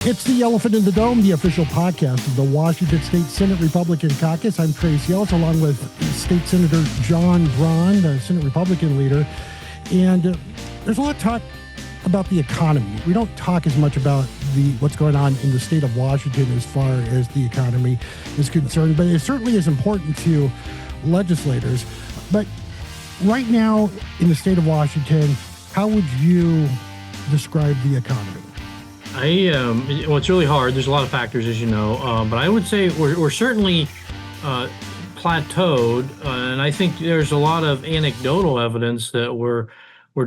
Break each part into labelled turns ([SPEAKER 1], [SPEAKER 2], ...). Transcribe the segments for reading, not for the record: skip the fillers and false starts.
[SPEAKER 1] It's the Elephant in the Dome, the official podcast of the Washington State Senate Republican Caucus. I'm Trace Yelts, along with State Senator John Braun, the Senate Republican leader. And there's a lot of talk about the economy. We don't talk as much about what's going on in the state of Washington as far as the economy is concerned, but it certainly is important to legislators. But right now in the state of Washington, how would you describe the economy?
[SPEAKER 2] Well, it's really hard. There's a lot of factors, as you know, but I would say we're certainly plateaued, and I think there's a lot of anecdotal evidence that we're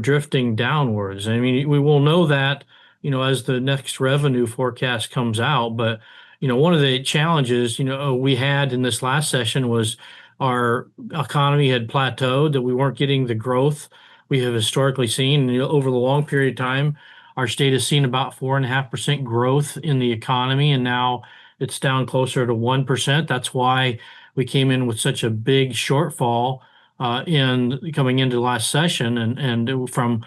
[SPEAKER 2] drifting downwards. I mean, we will know that, as the next revenue forecast comes out. But, one of the challenges, we had in this last session was our economy had plateaued, that we weren't getting the growth we have historically seen over the long period of time. Our state has seen about 4.5% growth in the economy, and now it's down closer to 1%. That's why we came in with such a big shortfall in coming into last session, and from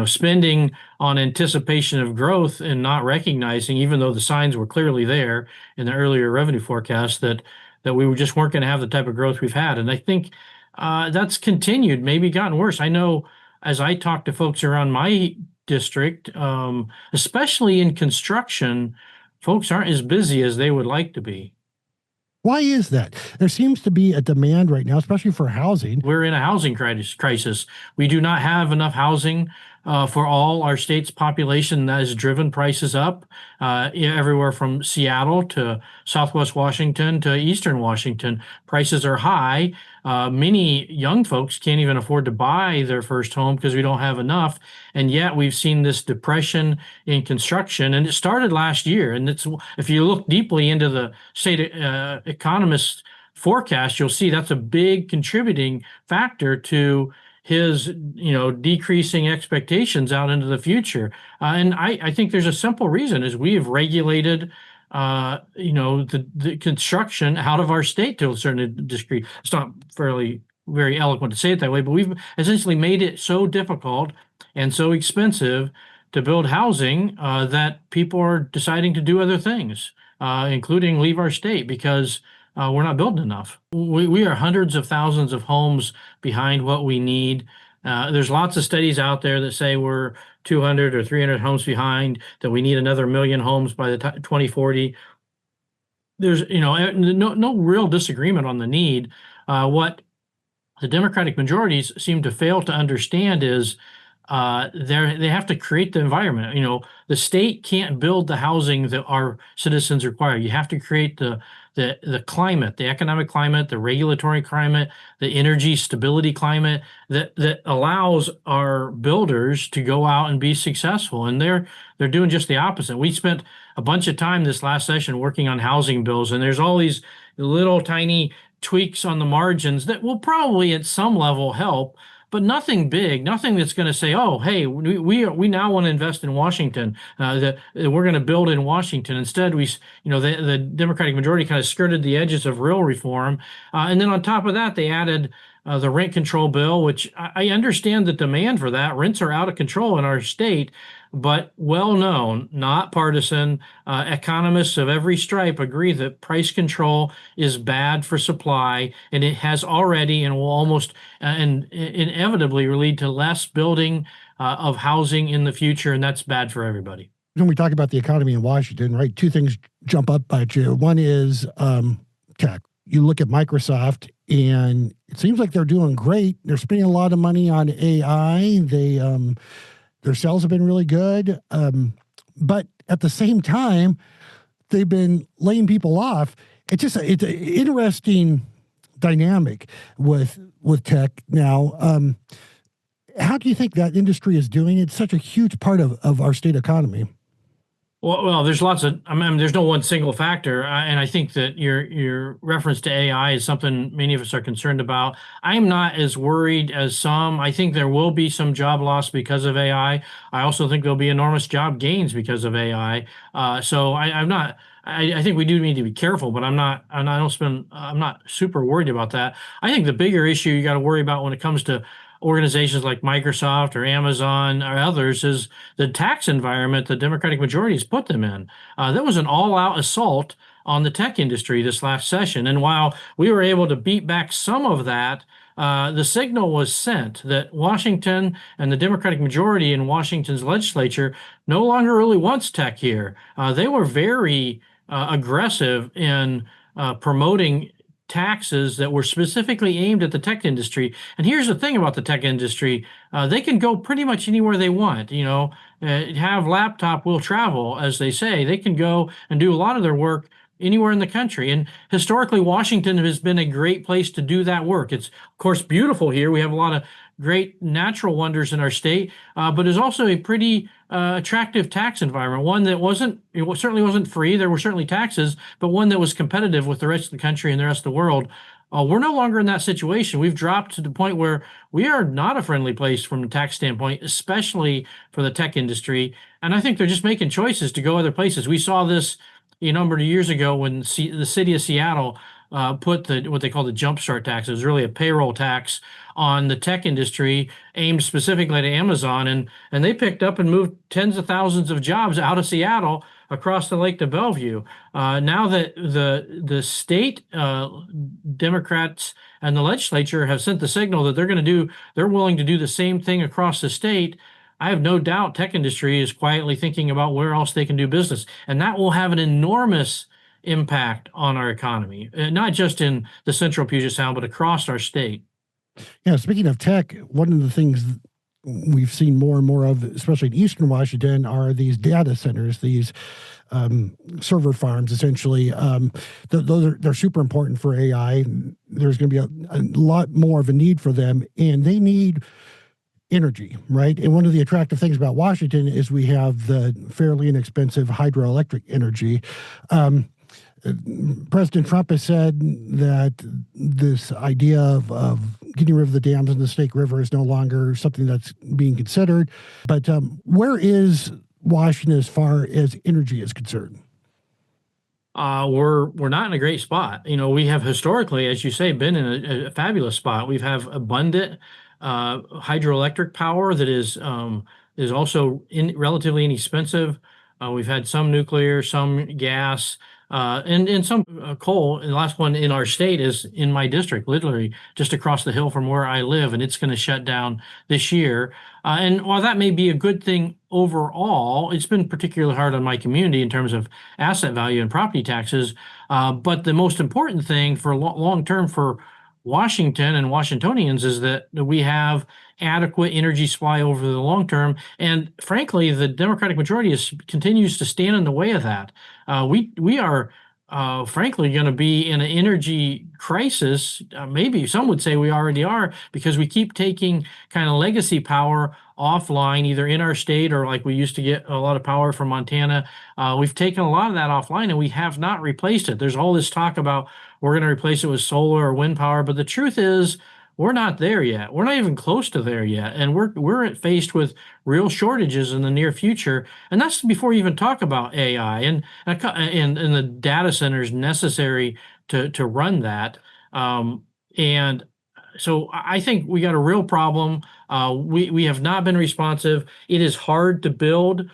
[SPEAKER 2] spending on anticipation of growth and not recognizing, even though the signs were clearly there in the earlier revenue forecast, that we just weren't going to have the type of growth we've had. And I think that's continued, maybe gotten worse. I know as I talk to folks around my district, especially in construction, folks aren't as busy as they would like to be.
[SPEAKER 1] Why is that? There seems to be a demand right now, especially for housing.
[SPEAKER 2] We're in a housing crisis. We do not have enough housing for all our state's population. That has driven prices up everywhere from Seattle to Southwest Washington to Eastern Washington. Prices are high. Many young folks can't even afford to buy their first home because we don't have enough. And yet we've seen this depression in construction, and it started last year. And if you look deeply into the state economist forecast, you'll see that's a big contributing factor to his, decreasing expectations out into the future. And I think there's a simple reason: is we have regulated the construction out of our state to a certain degree. It's not very eloquent to say it that way, but we've essentially made it so difficult and so expensive to build housing that people are deciding to do other things, including leave our state because we're not building enough. We are hundreds of thousands of homes behind what we need. There's lots of studies out there that say we're 200 or 300 homes behind, that we need another 1 million homes by the 2040. There's no real disagreement on the need. What the Democratic majorities seem to fail to understand is they have to create the environment. The state can't build the housing that our citizens require. You have to create the climate, the economic climate, the regulatory climate, the energy stability climate that allows our builders to go out and be successful. And they're doing just the opposite. We spent a bunch of time this last session working on housing bills, and there's all these little tiny tweaks on the margins that will probably at some level help, but nothing big, nothing that's going to say, oh, hey, we now want to invest in Washington, that we're going to build in Washington. Instead, the Democratic majority kind of skirted the edges of real reform. And then on top of that, they added the rent control bill, which I understand the demand for that. Rents are out of control in our state, but well-known, not partisan, economists of every stripe agree that price control is bad for supply, and it has already and will almost and inevitably lead to less building of housing in the future, and that's bad for everybody.
[SPEAKER 1] When we talk about the economy in Washington, right, two things jump up at you. One is tech. You look at Microsoft, and it seems like they're doing great. They're spending a lot of money on AI. Their sales have been really good. But at the same time, they've been laying people off. It's an interesting dynamic with tech now. How do you think that industry is doing? It's such a huge part of our state economy.
[SPEAKER 2] Well, there's lots of, there's no one single factor. And I think that your reference to AI is something many of us are concerned about. I'm not as worried as some. I think there will be some job loss because of AI. I also think there'll be enormous job gains because of AI. So I'm not, I think we do need to be careful, but I'm not super worried about that. I think the bigger issue you got to worry about when it comes to organizations like Microsoft or Amazon or others is the tax environment the Democratic majority has put them in. That was an all-out assault on the tech industry this last session. And while we were able to beat back some of that, the signal was sent that Washington and the Democratic majority in Washington's legislature no longer really wants tech here. They were very aggressive in promoting taxes that were specifically aimed at the tech industry. And here's the thing about the tech industry, they can go pretty much anywhere they want. Have laptop will travel, as they say. They can go and do a lot of their work anywhere in the country. And historically, Washington has been a great place to do that work. It's, of course, beautiful here. We have a lot of great natural wonders in our state, but is also a pretty attractive tax environment. One that certainly wasn't free. There were certainly taxes, but one that was competitive with the rest of the country and the rest of the world. We're no longer in that situation. We've dropped to the point where we are not a friendly place from a tax standpoint, especially for the tech industry. And I think they're just making choices to go other places. We saw this a number of years ago when the city of Seattle put what they call the jumpstart tax. It was really a payroll tax on the tech industry aimed specifically at Amazon, and they picked up and moved tens of thousands of jobs out of Seattle across the lake to Bellevue. Now that the state Democrats and the legislature have sent the signal that they're willing to do the same thing across the state, I have no doubt tech industry is quietly thinking about where else they can do business, and that will have an enormous impact on our economy, not just in the central Puget Sound, but across our state.
[SPEAKER 1] Yeah, speaking of tech, one of the things we've seen more and more of, especially in Eastern Washington, are these data centers, these server farms, essentially. They're super important for AI. There's going to be a lot more of a need for them, and they need energy, right? And one of the attractive things about Washington is we have the fairly inexpensive hydroelectric energy. President Trump has said that this idea of getting rid of the dams in the Snake River is no longer something that's being considered. But where is Washington as far as energy is concerned?
[SPEAKER 2] We're not in a great spot. We have historically, as you say, been in a fabulous spot. We have abundant hydroelectric power that is also relatively inexpensive. We've had some nuclear, some gas, and some coal. And the last one in our state is in my district, literally just across the hill from where I live, and it's going to shut down this year. And while that may be a good thing overall, it's been particularly hard on my community in terms of asset value and property taxes. But the most important thing for long term for Washington and Washingtonians is that we have adequate energy supply over the long term. And frankly, the Democratic majority continues to stand in the way of that. We are frankly going to be in an energy crisis. Maybe some would say we already are, because we keep taking kind of legacy power offline, either in our state or like we used to get a lot of power from Montana. We've taken a lot of that offline and we have not replaced it. There's all this talk about we're going to replace it with solar or wind power, but the truth is we're not there yet. We're not even close to there yet, and we're faced with real shortages in the near future. And that's before you even talk about AI and the data centers necessary to run that. And so I think we got a real problem. We have not been responsive. It is hard to build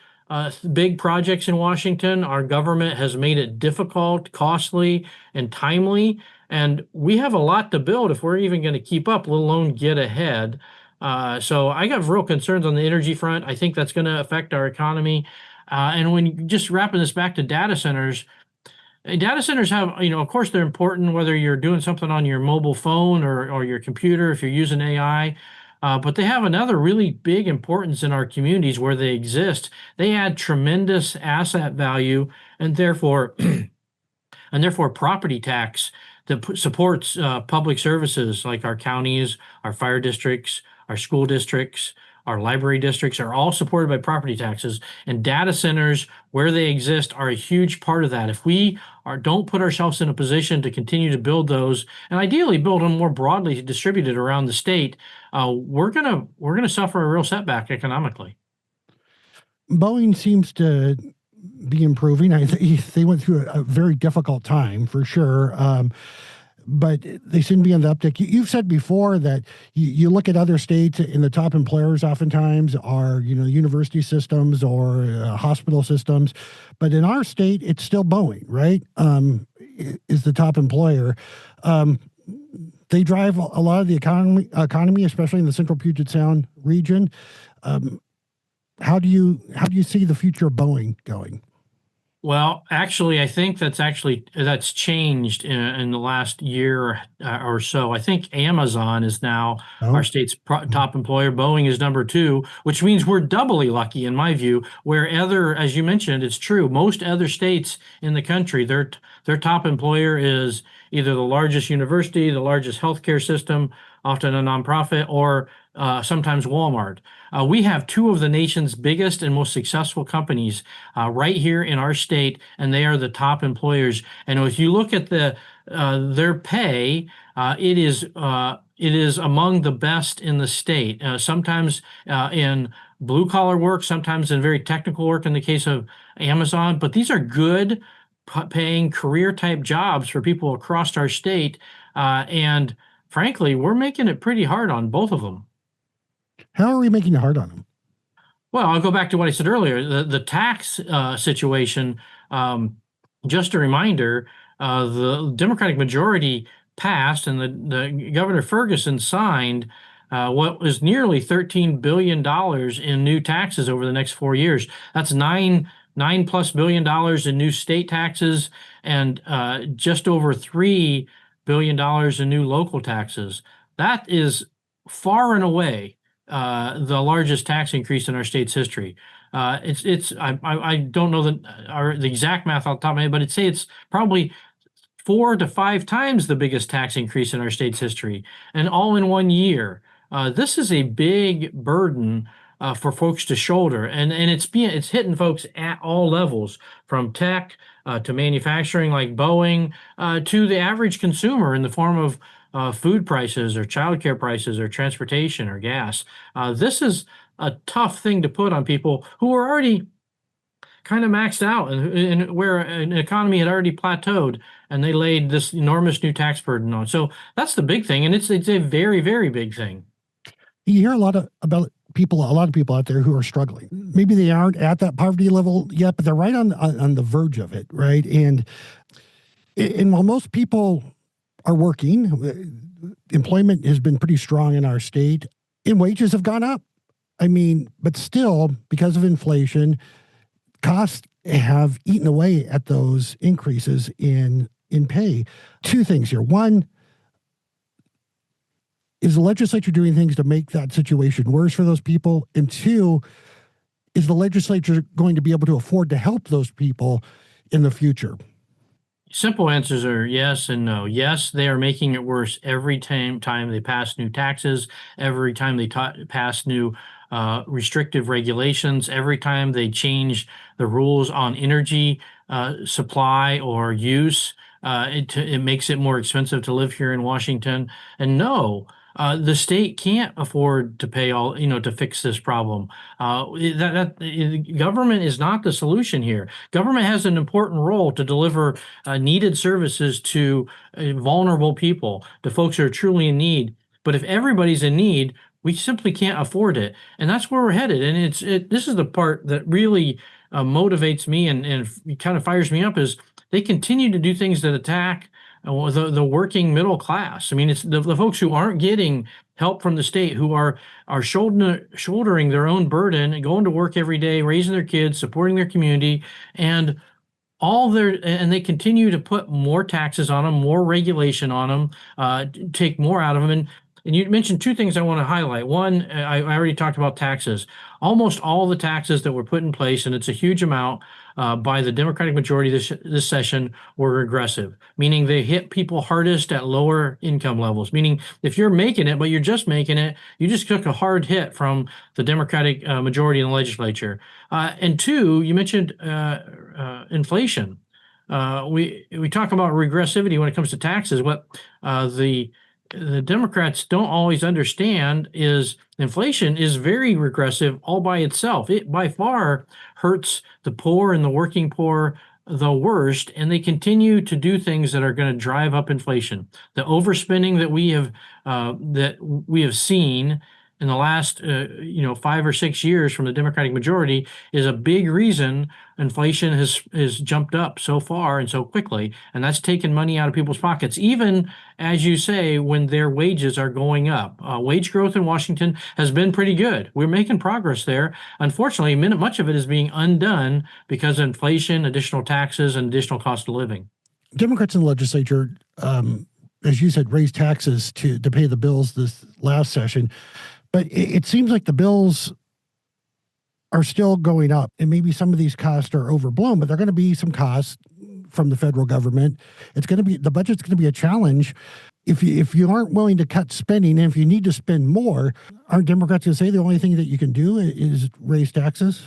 [SPEAKER 2] big projects in Washington. Our government has made it difficult, costly, and timely. And we have a lot to build if we're even going to keep up, let alone get ahead. So I got real concerns on the energy front. I think that's going to affect our economy. And when just wrapping this back to data centers have, of course, they're important whether you're doing something on your mobile phone or your computer, if you're using AI. But they have another really big importance in our communities where they exist. They add tremendous asset value and therefore property tax that supports public services like our counties, our fire districts, our school districts, our library districts are all supported by property taxes, and data centers where they exist are a huge part of that. If we don't put ourselves in a position to continue to build those, and ideally build them more broadly distributed around the state, we're gonna suffer a real setback economically.
[SPEAKER 1] Boeing seems to be improving. They went through a very difficult time for sure. but they seem to be on the uptick. You've said before that you look at other states, and the top employers oftentimes are, university systems or hospital systems, but in our state, it's still Boeing, right? Is the top employer. They drive a lot of the economy, especially in the Central Puget Sound region. How do you see the future of Boeing going?
[SPEAKER 2] Well, actually, I think that's changed in the last year or so. I think Amazon is now our
[SPEAKER 1] Oh,
[SPEAKER 2] state's top employer. Boeing is number two, which means we're doubly lucky, in my view. Where as you mentioned, it's true. Most other states in the country, their top employer is either the largest university, the largest healthcare system, often a nonprofit, or sometimes Walmart. We have two of the nation's biggest and most successful companies right here in our state, and they are the top employers. And if you look at their pay, it is among the best in the state. Sometimes in blue collar work, sometimes in very technical work in the case of Amazon, but these are good paying career type jobs for people across our state. And frankly, we're making it pretty hard on both of them.
[SPEAKER 1] how are we making it hard on them?
[SPEAKER 2] Well, I'll go back to what I said earlier. The tax situation, just a reminder, the Democratic majority passed and the Governor Ferguson signed what was nearly $13 billion in new taxes over the next 4 years. That's nine plus $1 billion in new state taxes and just over $3 billion in new local taxes. That is far and away the largest tax increase in our state's history. I don't know the exact math off the top of my head, but I'd say it's probably 4 to 5 times the biggest tax increase in our state's history, and all in 1 year. This is a big burden for folks to shoulder, and it's hitting folks at all levels, from tech to manufacturing like Boeing to the average consumer in the form of food prices or childcare prices or transportation or gas. This is a tough thing to put on people who are already kind of maxed out and where an economy had already plateaued, and they laid this enormous new tax burden on. So that's the big thing, and it's a very, very big thing.
[SPEAKER 1] You hear a lot about people, a lot of people out there who are struggling. Maybe they aren't at that poverty level yet, but they're right on the verge of it, right? And while most people are working, employment has been pretty strong in our state, and wages have gone up. I mean, but still, because of inflation, costs have eaten away at those increases in pay. Two things here. One, is the legislature doing things to make that situation worse for those people? And two, is the legislature going to be able to afford to help those people in the future?
[SPEAKER 2] Simple answers are yes and no. Yes, they are making it worse every time they pass new taxes, every time they pass new restrictive regulations, every time they change the rules on energy supply or use. It makes it more expensive to live here in Washington. And no, the state can't afford to pay all, to fix this problem. Government is not the solution here. Government has an important role to deliver needed services to vulnerable people, to folks who are truly in need. But if everybody's in need, we simply can't afford it, and that's where we're headed. And this is the part that really motivates me and kind of fires me up, is they continue to do things that attack the working middle class. I mean, it's the folks who aren't getting help from the state, who are shouldering their own burden and going to work every day, raising their kids, supporting their community, and they continue to put more taxes on them, more regulation on them, take more out of them. And you mentioned two things I want to highlight. One, I already talked about taxes. Almost all the taxes that were put in place, and it's a huge amount, by the Democratic majority this session, were regressive, meaning they hit people hardest at lower income levels. Meaning, if you're making it, but you're just making it, you just took a hard hit from the Democratic majority in the legislature. And two, you mentioned inflation. We talk about regressivity when it comes to taxes. What the Democrats don't always understand is inflation is very regressive all by itself. It by far hurts the poor and the working poor the worst, and they continue to do things that are going to drive up inflation. The overspending that we have seen in the last 5 or 6 years from the Democratic majority is a big reason inflation has jumped up so far and so quickly, and that's taken money out of people's pockets. Even as you say, when their wages are going up, wage growth in Washington has been pretty good. We're making progress there. Unfortunately, much of it is being undone because of inflation, additional taxes, and additional cost of living.
[SPEAKER 1] Democrats in the legislature, as you said, raised taxes to pay the bills this last session. But it seems like the bills are still going up, and maybe some of these costs are overblown, but there are going to be some costs from the federal government. The budget's going to be a challenge. If you aren't willing to cut spending, and if you need to spend more, aren't Democrats going to say the only thing that you can do is raise taxes?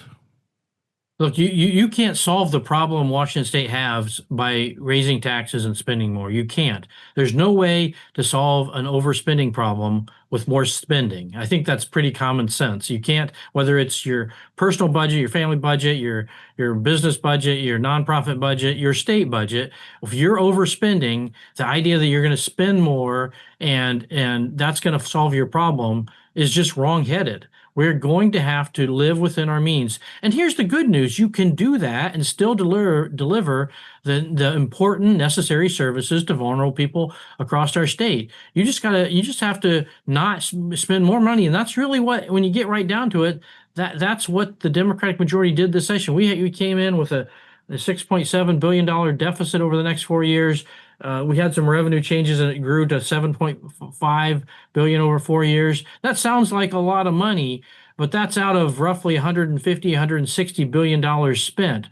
[SPEAKER 2] Look, you can't solve the problem Washington State has by raising taxes and spending more. You can't. There's no way to solve an overspending problem with more spending. I think that's pretty common sense. You can't, whether it's your personal budget, your family budget, your business budget, your nonprofit budget, your state budget. If you're overspending, the idea that you're going to spend more and that's going to solve your problem is just wrong-headed. We're going to have to live within our means. And here's the good news. You can do that and still deliver the important necessary services to vulnerable people across our state. You just have to not spend more money. And that's really when you get right down to it, that's what the Democratic majority did this session. We came in with a $6.7 billion deficit over the next 4 years. We had some revenue changes and it grew to $7.5 billion over 4 years. That sounds like a lot of money, but that's out of roughly $160 billion spent.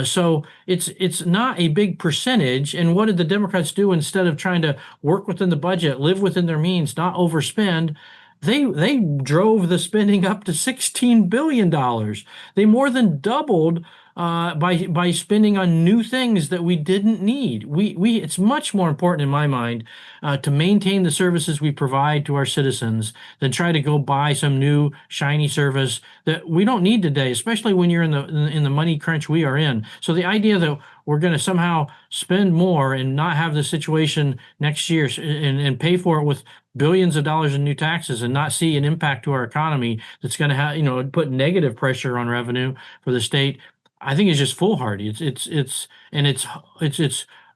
[SPEAKER 2] So it's not a big percentage. And what did the Democrats do instead of trying to work within the budget, live within their means, not overspend? They drove the spending up to $16 billion. They more than doubled by spending on new things that we didn't need. It's much more important in my mind to maintain the services we provide to our citizens than try to go buy some new shiny service that we don't need today, especially when you're in the money crunch we are in. So the idea that we're going to somehow spend more and not have the situation next year and pay for it with billions of dollars in new taxes and not see an impact to our economy that's going to have, put negative pressure on revenue for the state, I think is just foolhardy. It's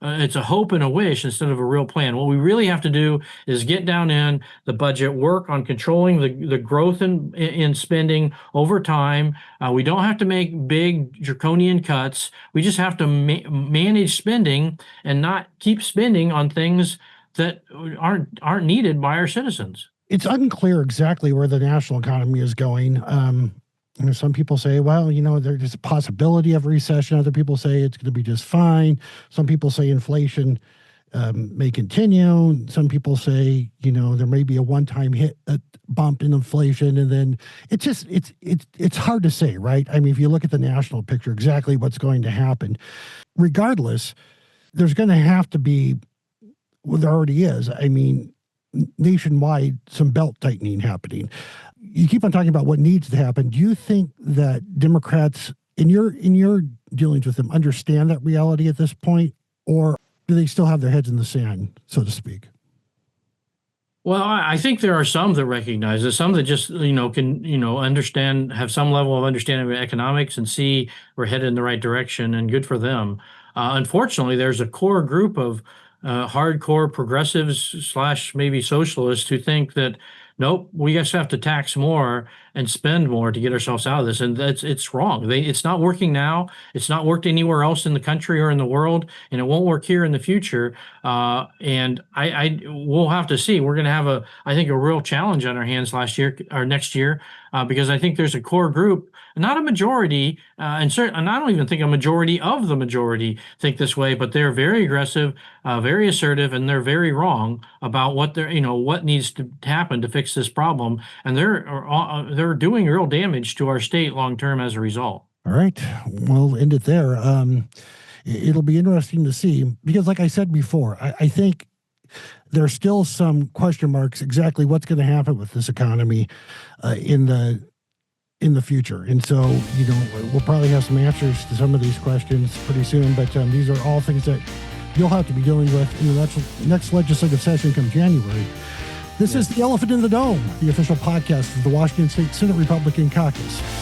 [SPEAKER 2] a hope and a wish instead of a real plan. What we really have to do is get down in the budget, work on controlling the growth in spending over time. We don't have to make big draconian cuts. We just have to manage spending and not keep spending on things that aren't needed by our citizens.
[SPEAKER 1] It's unclear exactly where the national economy is going. Some people say, well, there's a possibility of recession. Other people say it's going to be just fine. Some people say inflation may continue. Some people say, there may be a one-time bump in inflation. And then it's hard to say, right? I mean, if you look at the national picture, exactly what's going to happen. Regardless, there's going to have to be, well, there already is. I mean, nationwide, some belt tightening happening. You keep on talking about what needs to happen. Do you think that Democrats, in your dealings with them, understand that reality at this point, or do they still have their heads in the sand, so to speak?
[SPEAKER 2] Well, I think there are some that recognize it, some that just, can, understand, have some level of understanding of economics and see we're headed in the right direction, and good for them. Unfortunately, there's a core group of hardcore progressives / maybe socialists who think that, nope, we just have to tax more and spend more to get ourselves out of this. And it's wrong. It's not working now. It's not worked anywhere else in the country or in the world, and it won't work here in the future. And we'll have to see. We're going to have I think a real challenge on our hands next year, because I think there's a core group, not a majority, and I don't even think a majority of the majority think this way, but they're very aggressive, very assertive, and they're very wrong about what needs to happen to fix this problem. And they're doing real damage to our state long term as a result.
[SPEAKER 1] All right, we'll end it there. It'll be interesting to see, because like I said before, I think there's still some question marks exactly what's going to happen with this economy in the in the future. And so, we'll probably have some answers to some of these questions pretty soon, but these are all things that you'll have to be dealing with in the next legislative session come January. This is The Elephant in the Dome, the official podcast of the Washington State Senate Republican Caucus.